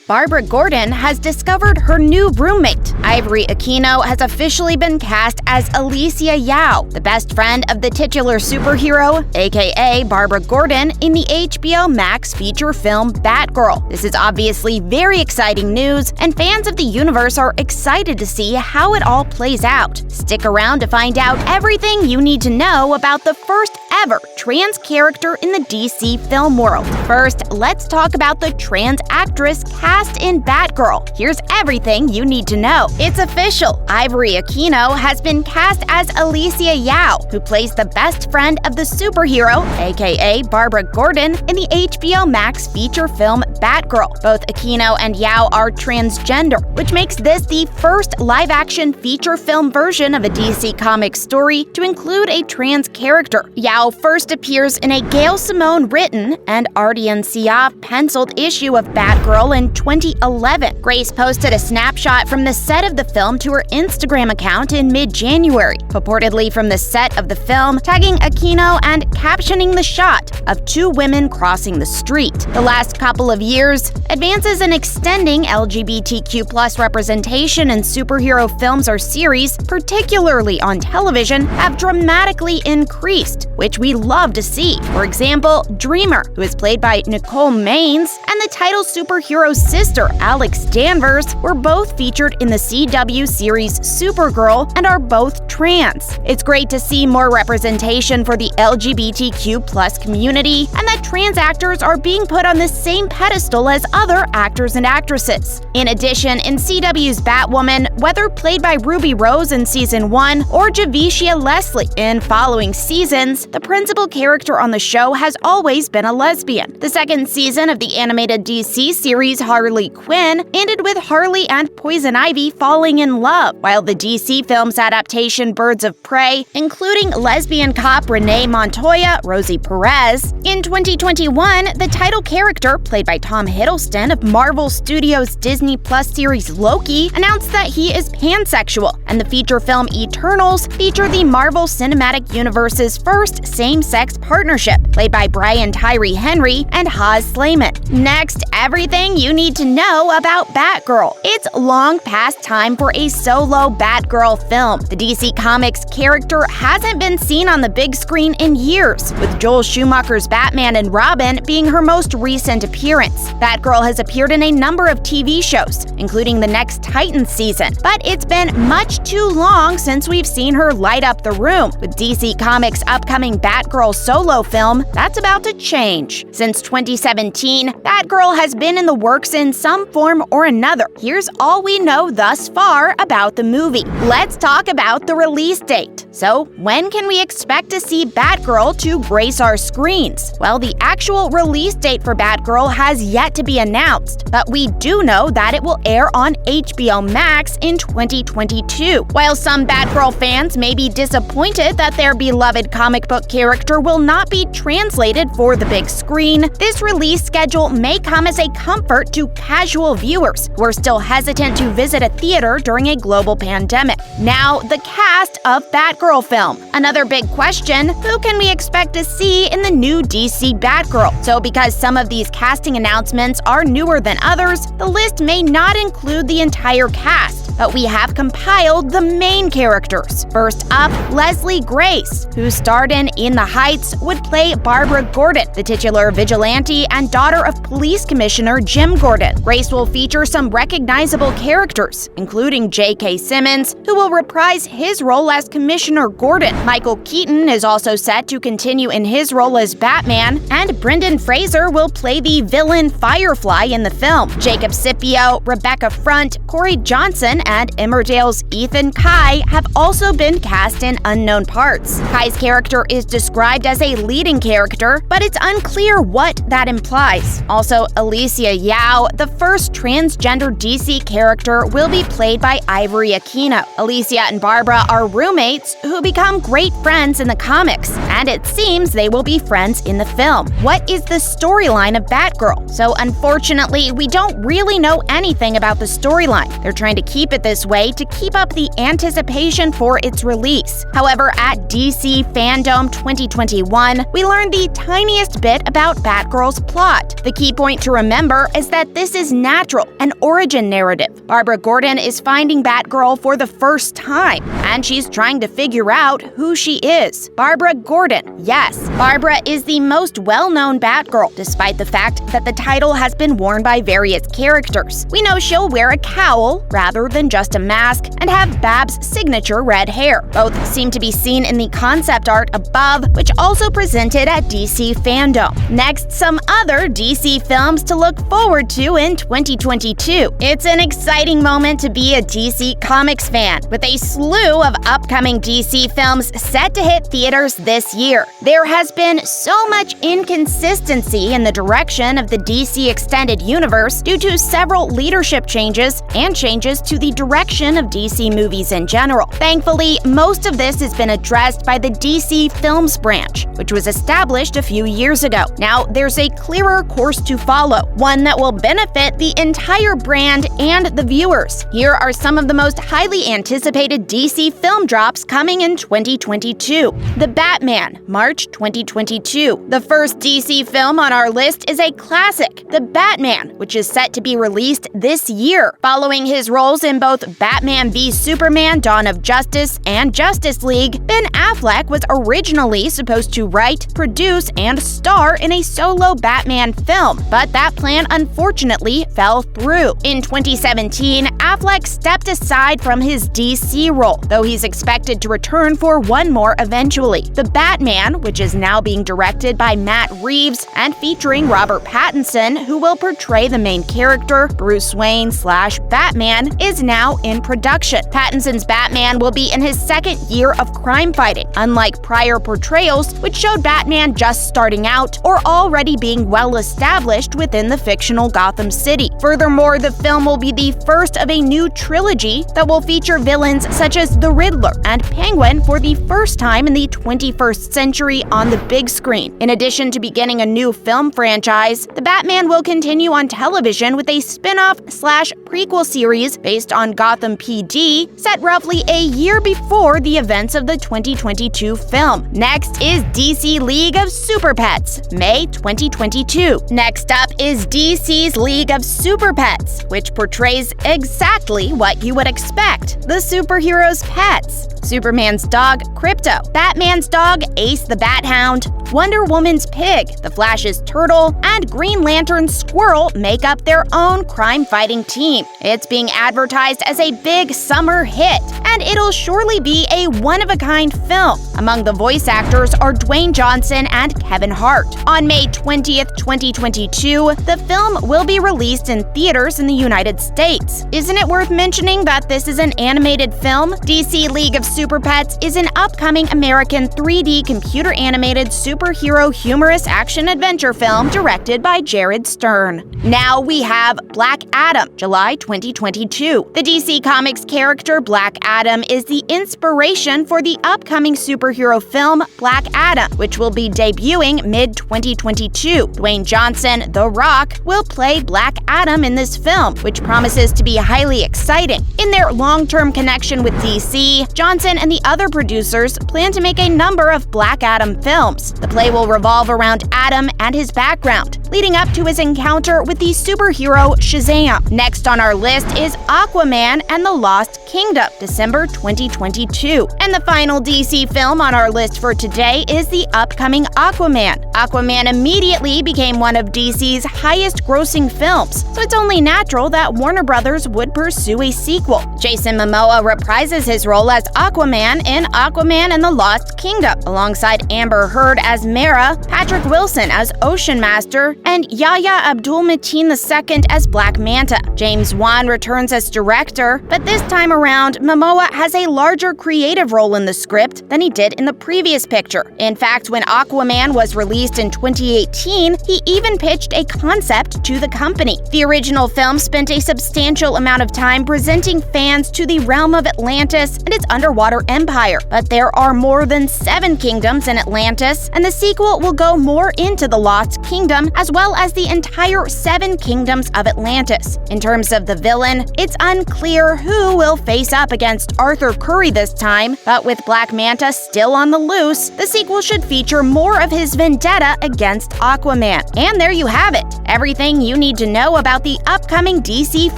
Barbara Gordon has discovered her new roommate. Ivory Aquino has officially been cast as Alysia Yeoh, the best friend of the titular superhero, a.k.a. Barbara Gordon, in the HBO Max feature film Batgirl. This is obviously very exciting news, and fans of the universe are excited to see how it all plays out. Stick around to find out everything you need to know about the first ever trans character in the DC film world. First, let's talk about the trans actress cast in Batgirl. Here's everything you need to know. It's official. Ivory Aquino has been cast as Alysia Yeoh, who plays the best friend of the superhero, a.k.a. Barbara Gordon, in the HBO Max feature film Batgirl. Both Aquino and Yeoh are transgender, which makes this the first live-action feature film version of a DC Comics story to include a trans character. Yeoh first appears in a Gail Simone written and Ardian Syaf penciled issue of Batgirl in 2011. Grace posted a snapshot from the set of the film to her Instagram account in mid-January, purportedly from the set of the film, tagging Aquino and captioning the shot of two women crossing the street. The last couple of years, advances in extending LGBTQ+ representation in superhero films or series, particularly on television, have dramatically increased, which we love to see. For example, Dreamer, who is played by Nicole Maines, and the title superhero sister, Alex Danvers, were both featured in the CW series Supergirl and are both trans. It's great to see more representation for the LGBTQ+ community, and that trans actors are being put on the same pedestal as other actors and actresses. In addition, in CW's Batwoman, whether played by Ruby Rose in Season 1 or Javicia Leslie in following seasons, the principal character on the show has always been a lesbian. The second season of the animated DC series Harley Quinn ended with Harley and Poison Ivy falling in love, while the DC film's adaptation Birds of Prey, including lesbian cop Renee Montoya, Rosie Perez. In 2021, the title character, played by Tom Hiddleston of Marvel Studios' Disney Plus series Loki, announced that he is pansexual, and the feature film Eternals featured the Marvel Cinematic Universe's first same-sex partnership, played by Brian Tyree Henry and Haz Slayman. Next, everything you need to know about Batgirl. It's long past time for a solo Batgirl film. The DC Comics character hasn't been seen on the big screen in years, with Joel Schumacher's Batman and Robin being her most recent appearance. Batgirl has appeared in a number of TV shows, including the next Titans season, but it's been much too long since we've seen her light up the room. With DC Comics' upcoming Batgirl solo film, that's about to change. Since 2017, Batgirl has been in the works in some form or another. Here's all we know thus far about the movie. Let's talk about the release date. So, when can we expect to see Batgirl to grace our screens? Well, the actual release date for Batgirl has yet to be announced, but we do know that it will air on HBO Max in 2022. While some Batgirl fans may be disappointed that their beloved comic book character will not be translated for the big screen, this release schedule may come as a comfort to casual viewers who are still hesitant to visit a theater during a global pandemic. Now, the cast of Batgirl film. Another big question, who can we expect to see in the new DC Batgirl? So because some of these casting announcements are newer than others, the list may not include the entire cast, but we have compiled the main characters. First up, Leslie Grace, who starred in the Heights, would play Barbara Gordon, the titular vigilante and daughter of Police Commissioner Jim Gordon. Grace will feature some recognizable characters, including J.K. Simmons, who will reprise his role as Commissioner Gordon. Michael Keaton is also set to continue in his role as Batman, and Brendan Fraser will play the villain Firefly in the film. Jacob Scipio, Rebecca Front, Corey Johnson, and Emmerdale's Ethan Kai have also been cast in unknown parts. Kai's character is described as a leading character, but it's unclear what that implies. Also, Alysia Yeoh, the first transgender DC character, will be played by Ivory Aquino. Alysia and Barbara are roommates who become great friends in the comics, and it seems they will be friends in the film. What is the storyline of Batgirl? So unfortunately, we don't really know anything about the storyline. They're trying to keep it this way to keep up the anticipation for its release. However, at DC Fandom 2021, we learned the tiniest bit about Batgirl's plot. The key point to remember is that this is natural, an origin narrative. Barbara Gordon is finding Batgirl for the first time, and she's trying to figure out who she is. Barbara Gordon, yes, Barbara is the most well-known Batgirl, despite the fact that the title has been worn by various characters. We know she'll wear a cowl rather than just a mask and have Babs' signature red hair. Both seem to be seen in the concept art above, which also presented at DC Fandom. Next, some other DC films to look forward to in 2022. It's an exciting moment to be a DC Comics fan, with a slew of upcoming DC films set to hit theaters this year. There has been so much inconsistency in the direction of the DC Extended Universe due to several leadership changes and changes to the direction of DC movies in general. Thankfully, most of this has been addressed by the DC Films branch, which was established a few years ago. Now, there's a clearer course to follow, one that will benefit the entire brand and the viewers. Here are some of the most highly anticipated DC film drops coming in 2022. The Batman, March 2022. The first DC film on our list is a classic, The Batman, which is set to be released this year. Following his roles in both Batman v Superman: Dawn of Justice and Justice League, Ben Affleck was originally supposed to write, produce, and star in a solo Batman film, but that plan unfortunately fell through. In 2017, Affleck stepped aside from his DC role, though he's expected to return for one more eventually. The Batman, which is now being directed by Matt Reeves and featuring Robert Pattinson, who will portray the main character, Bruce Wayne/Batman, is now in production. Pattinson's Batman will be in his second year of crime fighting, unlike prior portrayals, which showed Batman just starting out or already being well established within the fictional Gotham City. Furthermore, the film will be the first of a new trilogy that will feature villains such as the Riddler and Penguin for the first time in the 21st century on the big screen. In addition to beginning a new film franchise, the Batman will continue on television with a spin-off/prequel series based on Gotham PD, set roughly a year before the events of the 2022 film. Next is DC League of Super Pets, May 2022. Next up is DC's League of Super Pets, which portrays exactly what you would expect: the superheroes' pets. Superman's dog, Krypto, Batman's dog, Ace the Bat Hound, Wonder Woman's pig, the Flash's turtle, and Green Lantern's squirrel make up their own crime-fighting team. It's being advertised as a big summer hit, and it'll surely be a one-of-a-kind film. Among the voice actors are Dwayne Johnson and Kevin Hart. On May 20th, 2022, the film will be released in theaters in the United States. Isn't it worth mentioning that this is an animated film? DC League of Super Pets is an upcoming American 3D computer-animated superhero humorous action-adventure film directed by Jared Stern. Now we have Black Adam, July 2022. The DC Comics character Black Adam is the inspiration for the upcoming superhero film Black Adam, which will be debuting mid-2022. Dwayne Johnson, The Rock, will play Black Adam in this film, which promises to be highly exciting. In their long-term connection with DC, Johnson and the other producers plan to make a number of Black Adam films. The play will revolve around Adam and his background, leading up to his encounter with the superhero Shazam. Next on our list is Aquaman and the Lost Kingdom, December 2022. And the final DC film on our list for today is the upcoming Aquaman. Aquaman immediately became one of DC's highest-grossing films, so it's only natural that Warner Brothers would pursue a sequel. Jason Momoa reprises his role as Aquaman in Aquaman and the Lost Kingdom, alongside Amber Heard as Mera, Patrick Wilson as Ocean Master, and Yahya Abdul-Mateen II as Black Manta. James Wan returns as director, but this time around, Momoa has a larger creative role in the script than he did in the previous picture. In fact, when Aquaman was released in 2018, he even pitched a concept to the company. The original film spent a substantial amount of time presenting fans to the realm of Atlantis and its underwater empire, but there are more than 7 kingdoms in Atlantis, and the sequel will go more into the Lost Kingdom as as well as the entire 7 kingdoms of Atlantis. In terms of the villain, it's unclear who will face up against Arthur Curry this time, but with Black Manta still on the loose, the sequel should feature more of his vendetta against Aquaman. And there you have it, everything you need to know about the upcoming DC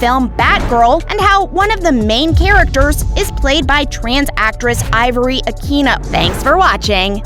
film Batgirl and how one of the main characters is played by trans actress Ivory Aquino. Thanks for watching!